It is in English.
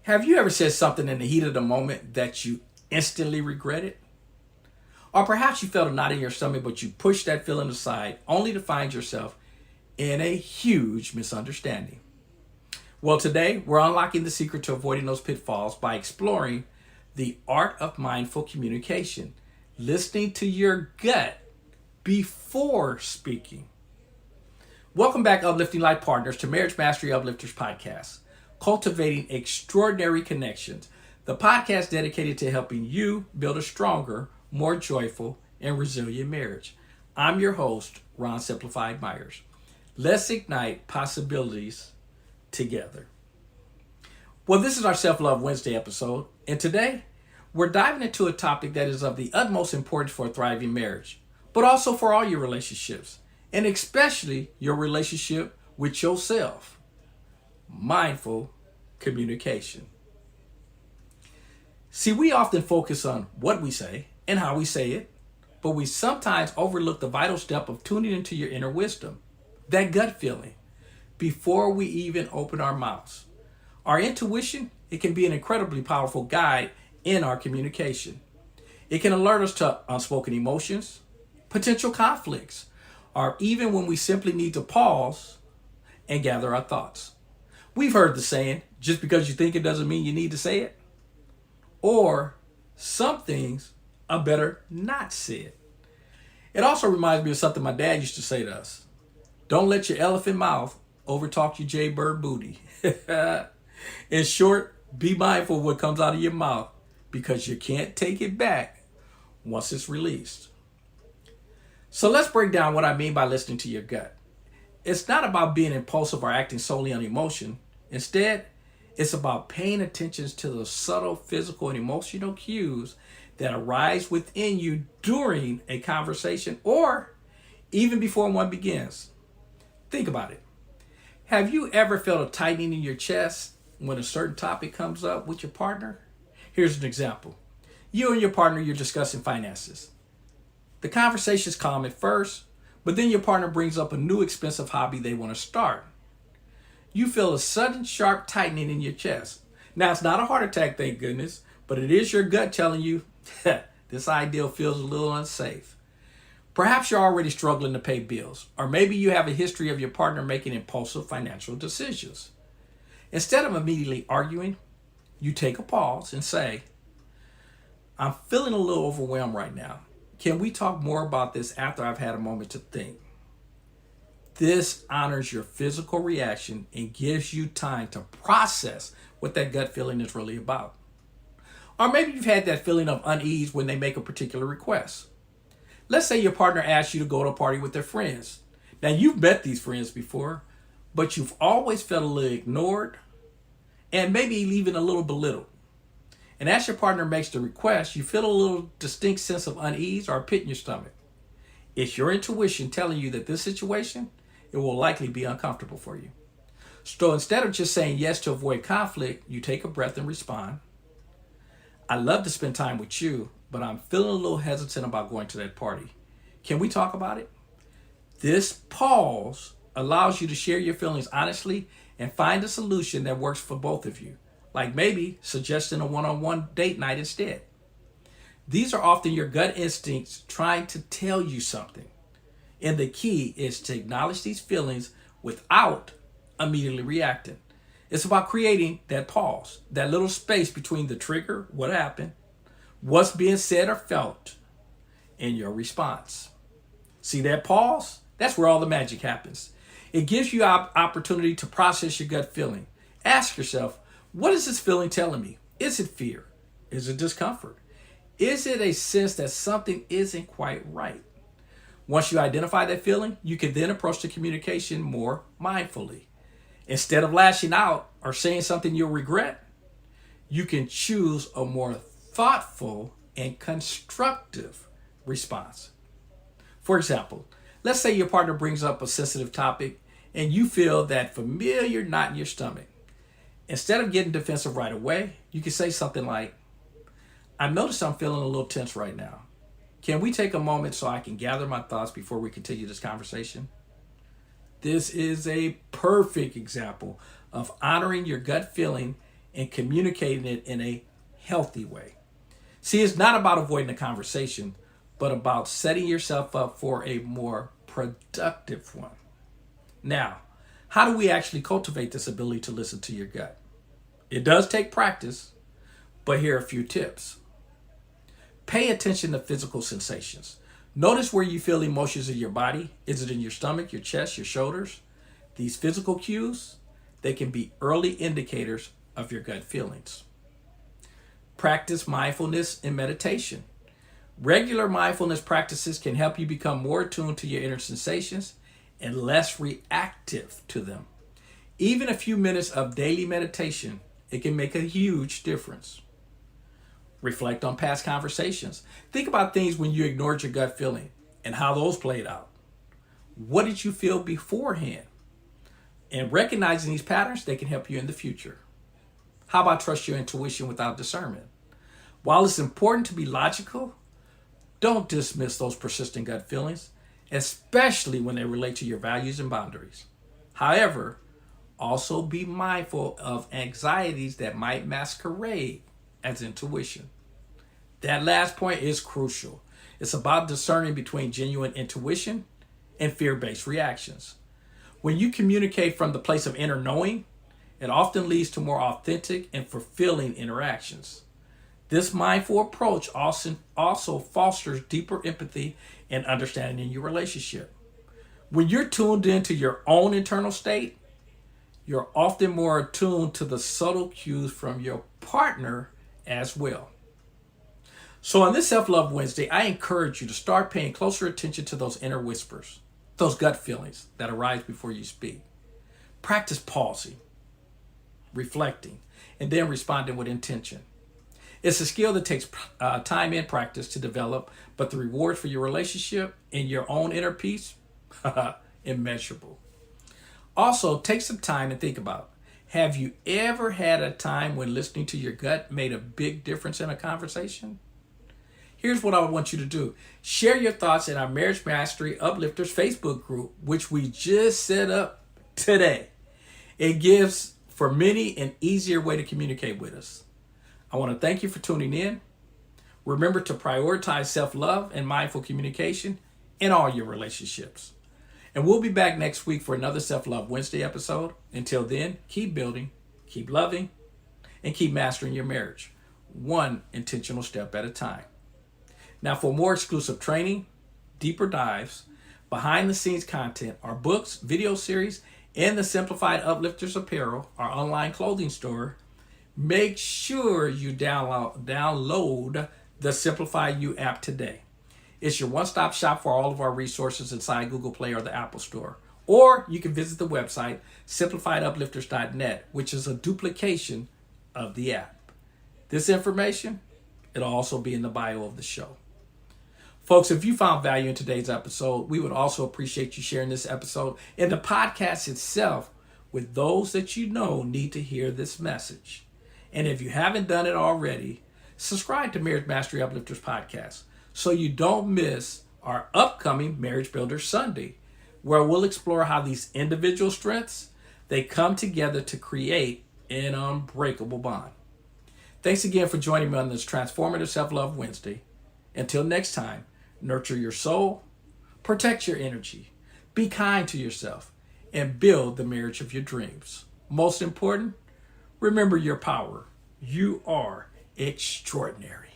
Have you ever said something in the heat of the moment that you instantly regretted? Or perhaps you felt a knot in your stomach, but you pushed that feeling aside only to find yourself in a huge misunderstanding. Well, today we're unlocking the secret to avoiding those pitfalls by exploring the art of mindful communication, listening to your gut before speaking. Welcome back, Uplifting Life Partners, to Marriage Mastery Uplifters Podcast, Cultivating Extraordinary Connections, the podcast dedicated to helping you build a stronger, more joyful, and resilient marriage. I'm your host, Ron Simplified Myers. Let's ignite possibilities together. Well, this is our Self-Love Wednesday episode, and today we're diving into a topic that is of the utmost importance for a thriving marriage, but also for all your relationships, and especially your relationship with yourself. Mindful communication. See, we often focus on what we say and how we say it, but we sometimes overlook the vital step of tuning into your inner wisdom, that gut feeling, before we even open our mouths. Our intuition, it can be an incredibly powerful guide in our communication. It can alert us to unspoken emotions, potential conflicts, or even when we simply need to pause and gather our thoughts. We've heard the saying, just because you think it doesn't mean you need to say it. Or some things are better not said. It also reminds me of something my dad used to say to us. Don't let your elephant mouth overtalk your jaybird booty. In short, be mindful of what comes out of your mouth because you can't take it back once it's released. So let's break down what I mean by listening to your gut. It's not about being impulsive or acting solely on emotion. Instead, it's about paying attention to the subtle physical and emotional cues that arise within you during a conversation or even before one begins. Think about it. Have you ever felt a tightening in your chest when a certain topic comes up with your partner? Here's an example. You and your partner, you're discussing finances. The conversation's calm at first, but then your partner brings up a new expensive hobby they want to start. You feel a sudden sharp tightening in your chest. Now, it's not a heart attack, thank goodness, but it is your gut telling you this idea feels a little unsafe. Perhaps you're already struggling to pay bills, or maybe you have a history of your partner making impulsive financial decisions. Instead of immediately arguing, you take a pause and say, I'm feeling a little overwhelmed right now. Can we talk more about this after I've had a moment to think? This honors your physical reaction and gives you time to process what that gut feeling is really about. Or maybe you've had that feeling of unease when they make a particular request. Let's say your partner asks you to go to a party with their friends. Now, you've met these friends before, but you've always felt a little ignored and maybe even a little belittled. And as your partner makes the request, you feel a little distinct sense of unease or a pit in your stomach. It's your intuition telling you that this situation, it will likely be uncomfortable for you. So instead of just saying yes to avoid conflict, you take a breath and respond. I love to spend time with you, but I'm feeling a little hesitant about going to that party. Can we talk about it? This pause allows you to share your feelings honestly and find a solution that works for both of you. Like maybe suggesting a one-on-one date night instead. These are often your gut instincts trying to tell you something. And the key is to acknowledge these feelings without immediately reacting. It's about creating that pause, that little space between the trigger, what happened, what's being said or felt, and your response. See that pause? That's where all the magic happens. It gives you opportunity to process your gut feeling. Ask yourself, what is this feeling telling me? Is it fear? Is it discomfort? Is it a sense that something isn't quite right? Once you identify that feeling, you can then approach the communication more mindfully. Instead of lashing out or saying something you'll regret, you can choose a more thoughtful and constructive response. For example, let's say your partner brings up a sensitive topic and you feel that familiar knot in your stomach. Instead of getting defensive right away, you can say something like, I've noticed I'm feeling a little tense right now. Can we take a moment so I can gather my thoughts before we continue this conversation? This is a perfect example of honoring your gut feeling and communicating it in a healthy way. See, it's not about avoiding a conversation, but about setting yourself up for a more productive one. Now, how do we actually cultivate this ability to listen to your gut? It does take practice, but here are a few tips. Pay attention to physical sensations. Notice where you feel emotions in your body. Is it in your stomach, your chest, your shoulders? These physical cues, they can be early indicators of your gut feelings. Practice mindfulness and meditation. Regular mindfulness practices can help you become more attuned to your inner sensations and less reactive to them. Even a few minutes of daily meditation, it can make a huge difference. Reflect on past conversations. Think about things when you ignored your gut feeling and how those played out. What did you feel beforehand? And recognizing these patterns, they can help you in the future. How about trust your intuition without discernment? While it's important to be logical, don't dismiss those persistent gut feelings, especially when they relate to your values and boundaries. However, also be mindful of anxieties that might masquerade as intuition. That last point is crucial. It's about discerning between genuine intuition and fear-based reactions. When you communicate from the place of inner knowing, it often leads to more authentic and fulfilling interactions. This mindful approach also fosters deeper empathy and understanding in your relationship. When you're tuned into your own internal state, you're often more attuned to the subtle cues from your partner as well. So on this Self-Love Wednesday, I encourage you to start paying closer attention to those inner whispers, those gut feelings that arise before you speak. Practice pausing, reflecting, and then responding with intention. It's a skill that takes time and practice to develop, but the rewards for your relationship and your own inner peace, immeasurable. Also, take some time and think about, have you ever had a time when listening to your gut made a big difference in a conversation? Here's what I want you to do. Share your thoughts in our Marriage Mastery Uplifters Facebook group, which we just set up today. It gives for many an easier way to communicate with us. I want to thank you for tuning in. Remember to prioritize self-love and mindful communication in all your relationships. And we'll be back next week for another Self-Love Wednesday episode. Until then, keep building, keep loving, and keep mastering your marriage, one intentional step at a time. Now, for more exclusive training, deeper dives, behind-the-scenes content, our books, video series, and the Simplified Uplifters Apparel, our online clothing store, make sure you download the Simplify You app today. It's your one-stop shop for all of our resources inside Google Play or the Apple Store. Or you can visit the website, simplifieduplifters.net, which is a duplication of the app. This information, it'll also be in the bio of the show. Folks, if you found value in today's episode, we would also appreciate you sharing this episode and the podcast itself with those that you know need to hear this message. And if you haven't done it already, subscribe to Marriage Mastery Uplifters podcast so you don't miss our upcoming Marriage Builder Sunday, where we'll explore how these individual strengths, they come together to create an unbreakable bond. Thanks again for joining me on this Transformative Self-Love Wednesday. Until next time, nurture your soul, protect your energy, be kind to yourself, and build the marriage of your dreams. Most important, remember your power. You are extraordinary.